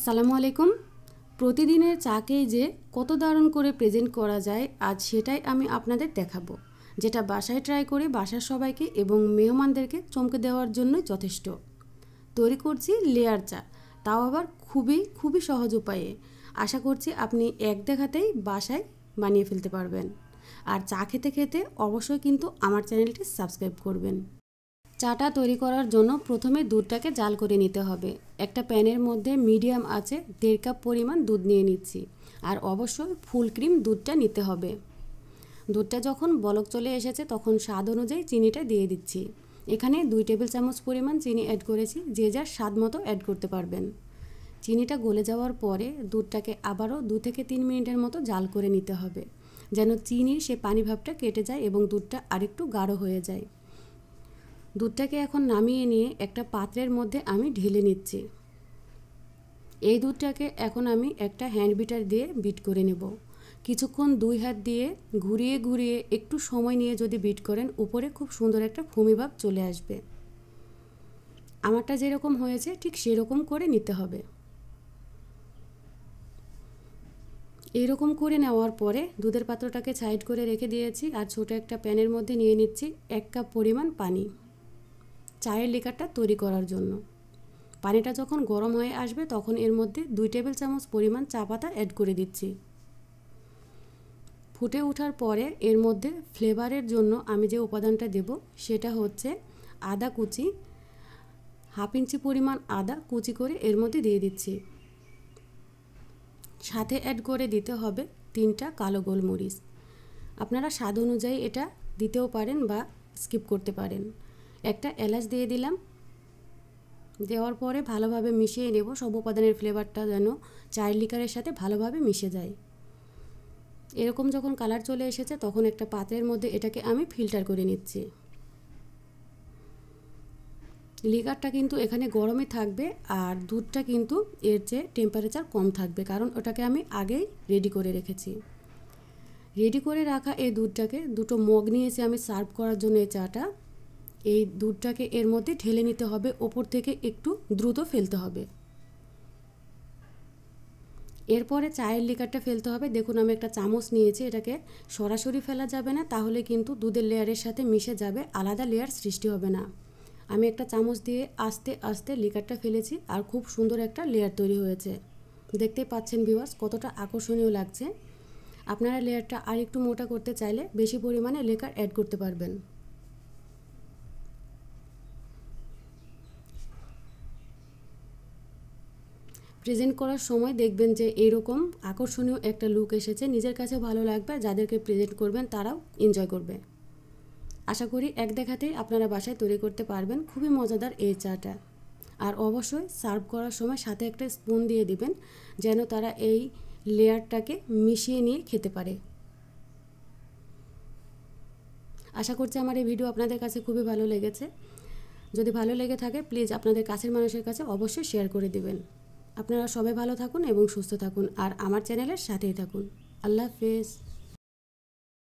আসসালামু আলাইকুম। প্রতিদিনের চাকেই যে কত দারুণ করে প্রেজেন্ট করা যায়, আজ সেটাই আমি আপনাদের দেখাবো, যেটা বাসায় ট্রাই করে বাসার সবাইকে এবং মেহমানদেরকে চমকে দেওয়ার জন্যই যথেষ্ট। তৈরি করছি লেয়ার চা, তাও আবার খুবই সহজ উপায়ে। আশা করছি আপনি এক দেখাতেই বাসায় বানিয়ে ফেলতে পারবেন। আর চা খেতে খেতে অবশ্যই কিন্তু আমার চ্যানেলটি সাবস্ক্রাইব করবেন। চাটা তৈরি করার জন্য প্রথমে দুধটাকে জাল করে নিতে হবে। একটা প্যানের মধ্যে মিডিয়াম আঁচে 1.5 কাপ পরিমাণ দুধ নিয়ে নিচ্ছি। আর অবশ্যই ফুল ক্রিম দুধটা নিতে হবে। দুধটা যখন বলক চলে এসেছে তখন স্বাদ অনুযায়ী চিনিটা দিয়ে দিচ্ছি। এখানে 2 টেবিল চামচ পরিমাণ চিনি অ্যাড করেছি, যে যার স্বাদ মতো অ্যাড করতে পারবেন। চিনিটা গলে যাওয়ার পরে দুধটাকে আবারও 2 থেকে 3 মিনিটের মতো জাল করে নিতে হবে, যেন চিনির সে পানি ভাবটা কেটে যায় এবং দুধটা আরেকটু গাঢ় হয়ে যায়। দুধটাকে এখন নামিয়ে নিয়ে একটা পাত্রের মধ্যে আমি ঢেলে নিচ্ছি। এই দুধটাকে এখন আমি একটা হ্যান্ড বিটার দিয়ে বিট করে নেব। কিছুক্ষণ 2 হাত দিয়ে ঘুরিয়ে একটু সময় নিয়ে যদি বিট করেন, উপরে খুব সুন্দর একটা ফোমি ভাব চলে আসবে। আমারটা যেরকম হয়েছে ঠিক সেরকম করে নিতে হবে। এইরকম করে নেওয়ার পরে দুধের পাত্রটাকে সাইড করে রেখে দিয়েছি। আর ছোট একটা প্যানের মধ্যে নিয়ে নিচ্ছি 1 কাপ পরিমাণ পানি চায়ের লিকারটা তৈরি করার জন্য। পানিটা যখন গরম হয়ে আসবে তখন এর মধ্যে 2 টেবিল চামচ পরিমাণ চা পাতা অ্যাড করে দিচ্ছি। ফুটে ওঠার পরে এর মধ্যে ফ্লেভারের জন্য আমি যে উপাদানটা দেব সেটা হচ্ছে আদা কুচি। 1/2 ইঞ্চি পরিমাণ আদা কুচি করে এর মধ্যে দিয়ে দিচ্ছি। সাথে অ্যাড করে দিতে হবে 3টা কালো গোলমরিচ। আপনারা স্বাদ অনুযায়ী এটা দিতেও পারেন বা স্কিপ করতে পারেন। একটা এলাচ দিয়ে দিলাম। দেওয়ার পরে ভালোভাবে মিশিয়ে নেব। সব উপাদানের ফ্লেভারটা যেন চায়ের লিকারের সাথে ভালোভাবে মিশে যায়। এরকম যখন কালার চলে এসেছে তখন একটা পাত্রের মধ্যে এটাকে আমি ফিল্টার করে নিচ্ছি। লিকারটা কিন্তু এখানে গরমই থাকবে আর দুধটা কিন্তু এর চেয়ে টেম্পারেচার কম থাকবে, কারণ ওটাকে আমি আগেই রেডি করে রেখেছি। রেডি করে রাখা এই দুধটাকে 2টো মগ নিয়েছি আমি সার্ভ করার জন্য এই চাটা। এই দুধটাকে এর মধ্যে ঢেলে নিতে হবে, ওপর থেকে একটু দ্রুত ফেলতে হবে। এরপরে চায়ের লিকারটা ফেলতে হবে। দেখুন আমি একটা চামচ নিয়েছি, এটাকে সরাসরি ফেলা যাবে না, তাহলে কিন্তু দুধের লেয়ারের সাথে মিশে যাবে, আলাদা লেয়ার সৃষ্টি হবে না। আমি একটা চামচ দিয়ে আস্তে আস্তে লিকারটা ফেলেছি আর খুব সুন্দর একটা লেয়ার তৈরি হয়েছে। দেখতে পাচ্ছেন ভিউয়ার্স কতটা আকর্ষণীয় লাগছে। আপনারা লেয়ারটা আর একটু মোটা করতে চাইলে বেশি পরিমাণে লিকার অ্যাড করতে পারবেন। প্রেজেন্ট করার সময় দেখবেন যে এরকম আকর্ষণীয় একটা লুক এসেছে, নিজের কাছে ভালো লাগবে, যাদেরকে প্রেজেন্ট করবেন তারাও এনজয় করবে। আশা করি এক দেখাতেই আপনারা বাসায় তৈরি করতে পারবেন। খুবই মজাদার এই চাটা। আর অবশ্যই সার্ভ করার সময় সাথে একটা স্পুন দিয়ে দিবেন, যেন তারা এই লেয়ারটাকে মিশিয়ে নিয়ে খেতে পারে। আশা করছি আমার এই ভিডিও আপনাদের কাছে খুবই ভালো লেগেছে। যদি ভালো লেগে থাকে প্লিজ আপনাদের কাছের মানুষের কাছে অবশ্যই শেয়ার করে দিবেন। আপনারা সবাই ভালো থাকুন এবং সুস্থ থাকুন আর আমার চ্যানেলের সাথেই থাকুন। আল্লাহ হাফেজ।